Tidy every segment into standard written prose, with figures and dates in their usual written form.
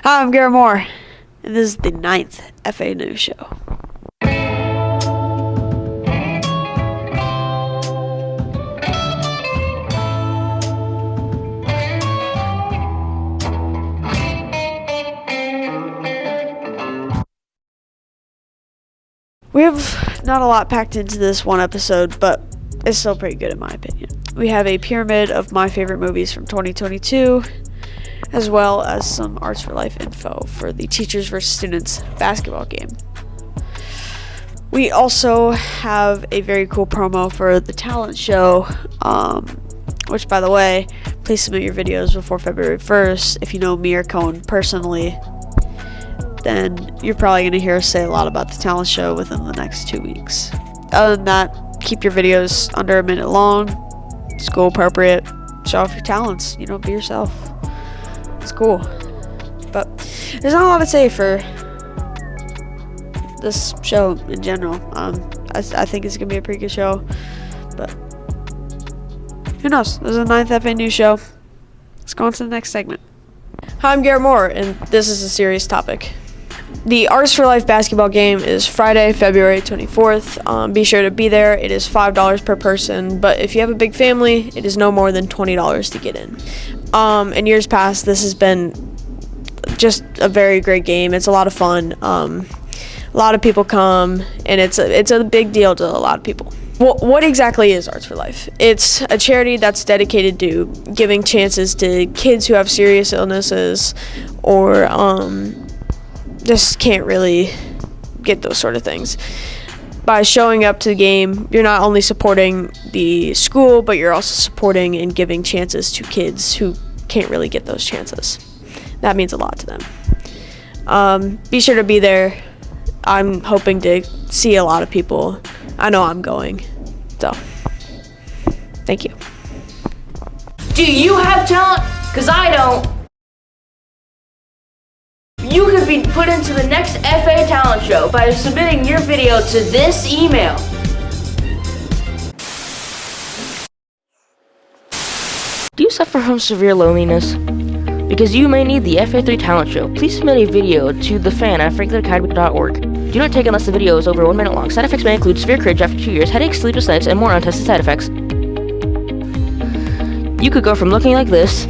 Hi, I'm Garrett Moore, and this is the 9th FA News Show. We have not a lot packed into this one episode, but it's still pretty good in my opinion. We have a pyramid of my favorite movies from 2022, as well as some Arts for Life info for the Teachers vs. Students basketball game. We also have a very cool promo for the talent show, which, by the way, please submit your videos before February 1st. If you know me or Cohen personally, then you're probably going to hear us say a lot about the talent show within the next 2 weeks. Other than that, keep your videos under a minute long, school appropriate, show off your talents, be yourself. It's cool. But there's not a lot to say for this show in general. I think it's going to be a pretty good show, but who knows? This is the 9th FA News Show. Let's go on to the next segment. Hi, I'm Garrett Moore, and this is a serious topic. The Arts for Life basketball game is Friday, February 24th. Be sure to be there. It is $5 per person, but if you have a big family, it is no more than $20 to get in. In years past, this has been just a very great game. It's a lot of fun. A lot of people come, and it's a big deal to a lot of people. Well, what exactly is Arts for Life? It's a charity that's dedicated to giving chances to kids who have serious illnesses or just can't really get those sort of things. By showing up to the game, you're not only supporting the school, but you're also supporting and giving chances to kids who can't really get those chances. That means a lot to them. Be sure to be there. I'm hoping to see a lot of people. I know I'm going. So, thank you. Do you have talent? Because I don't. You could be put into the next FA talent show by submitting your video to this email. Do you suffer from severe loneliness? Because you may need the FA3 talent show, please submit a video to thefan at franklinacademy.org. Do not take unless the video is over 1 minute long. Side effects may include severe cringe after 2 years, headaches, sleepless nights, and more untested side effects. You could go from looking like this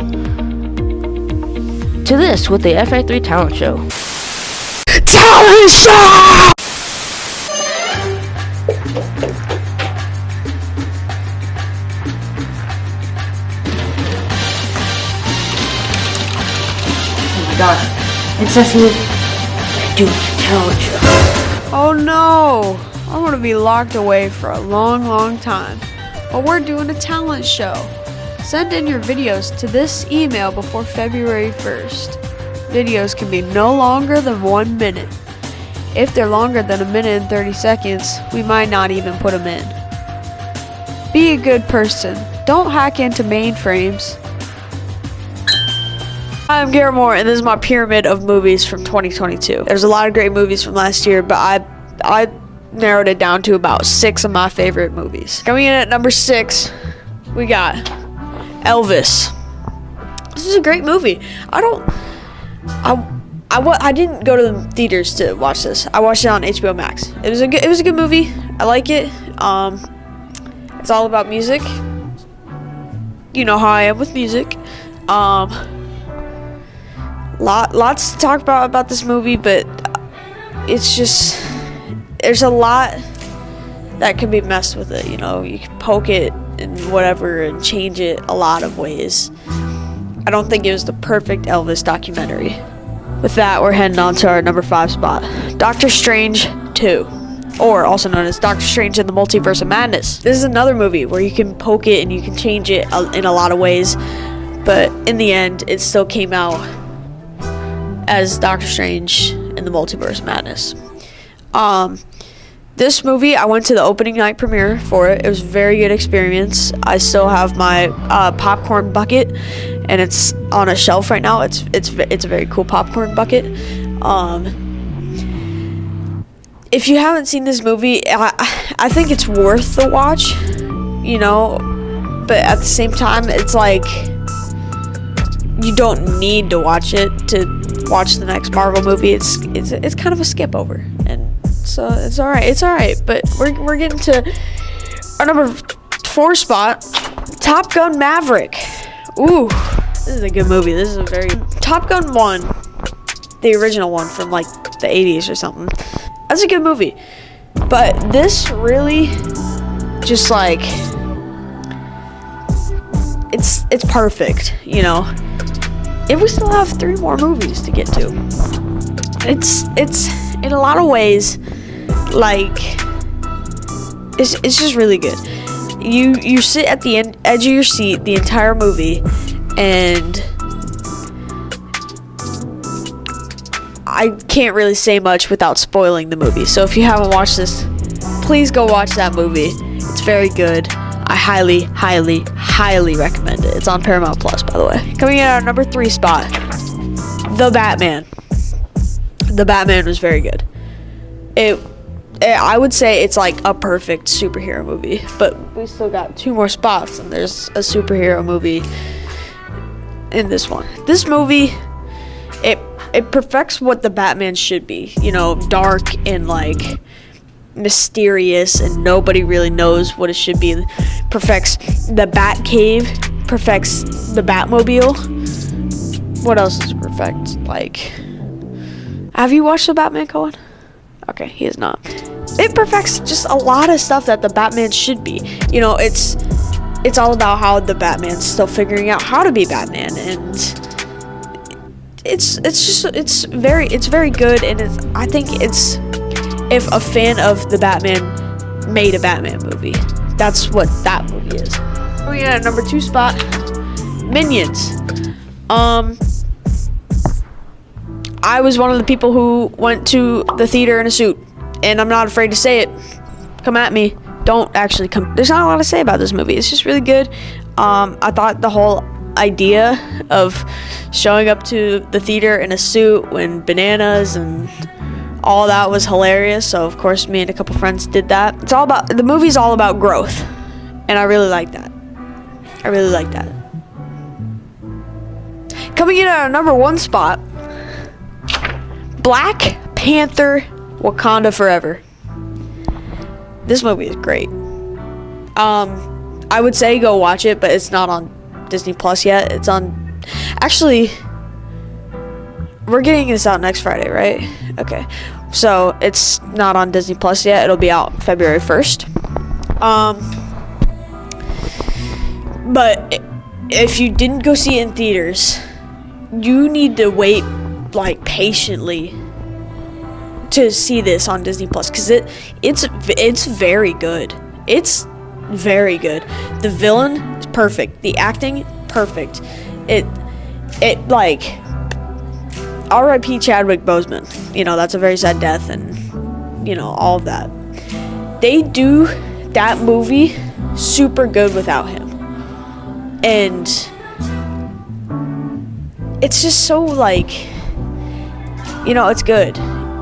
to this with the FA3 talent show. Talent show! Oh my gosh, it says here, they're doing a talent show. Oh no! I'm going to be locked away for a long, long time. But we're doing a talent show. Send in your videos to this email before February 1st. Videos can be no longer than 1 minute. If they're longer than 1 minute and 30 seconds, we might not even put them in. Be a good person. Don't hack into mainframes. Hi, I'm Garrett Moore, and this is my pyramid of movies from 2022. There's a lot of great movies from last year, but I narrowed it down to about 6 of my favorite movies. Coming in at number 6, we got Elvis. This is a great movie. I didn't go to the theaters to watch this. I watched it on HBO Max. It was a good movie. I like it. It's all about music. You know how I am with music. Lots to talk about this movie, but it's just there's a lot that can be messed with it. You can poke it and whatever and change it a lot of ways. I don't think it was the perfect Elvis documentary. With that, we're heading on to our number 5 spot, Doctor Strange 2, or also known as Doctor Strange in the Multiverse of Madness. This is another movie where you can poke it and you can change it in a lot of ways, but in the end, it still came out as Doctor Strange in the Multiverse of Madness. This movie, I went to the opening night premiere for it. It was a very good experience. I still have my popcorn bucket, and it's on a shelf right now. It's a very cool popcorn bucket. If you haven't seen this movie, I think it's worth the watch, but at the same time, it's like you don't need to watch it to watch the next Marvel movie. It's kind of a skip over, and so it's all right. It's all right. But we're getting to our number 4 spot, Top Gun Maverick. Ooh, this is a good movie. This is a very Top Gun 1, the original one from like the 80s or something. That's a good movie. But this really just like it's perfect, you know. If we still have 3 more movies to get to. It's in a lot of ways like it's just really good. You sit at the edge of your seat the entire movie, and I can't really say much without spoiling the movie. So if you haven't watched this, please go watch that movie. It's very good. I highly, highly, highly recommend it. It's on Paramount Plus, by the way. Coming in at our number 3 spot, The Batman. The Batman was very good. I would say it's like a perfect superhero movie, but we still got 2 more spots, and there's a superhero movie in this one. This movie, it perfects what the Batman should be, you know, dark and like mysterious, and nobody really knows what it should be. Perfects the Batcave, perfects the Batmobile. What else does it perfect? Like, have you watched the Batman, Cohen? Okay, he is not. It perfects just a lot of stuff that the Batman should be. You know, it's all about how the Batman's still figuring out how to be Batman, and it's very good, and I think it's, if a fan of the Batman made a Batman movie, that's what that movie is. Coming in at number 2 spot, Minions. I was one of the people who went to the theater in a suit, and I'm not afraid to say it. Come at me. Don't actually come. There's not a lot to say about this movie. It's just really good. I thought the whole idea of showing up to the theater in a suit when bananas and all that was hilarious. So of course me and a couple friends did that. The movie's all about growth, and I really like that. Coming in at our number 1 spot, Black Panther Wakanda Forever. This movie is great. I would say go watch it, but it's not on Disney Plus yet. It's on, actually, we're getting this out next Friday, right? Okay, so it's not on Disney Plus yet. It'll be out February 1st. But if you didn't go see it in theaters, you need to wait like patiently to see this on Disney Plus, because it's very good. It's very good. The villain is perfect. The acting, perfect. It like, R.I.P. Chadwick Boseman. You know, that's a very sad death, and you know, all of that. They do that movie super good without him, and it's just so like, you know, it's good.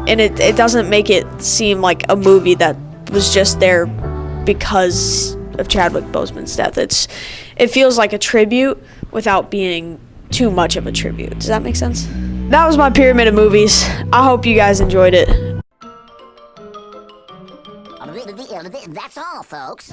And it doesn't make it seem like a movie that was just there because of Chadwick Boseman's death. It feels like a tribute without being too much of a tribute. Does that make sense? That was my pyramid of movies. I hope you guys enjoyed it. That's all, folks.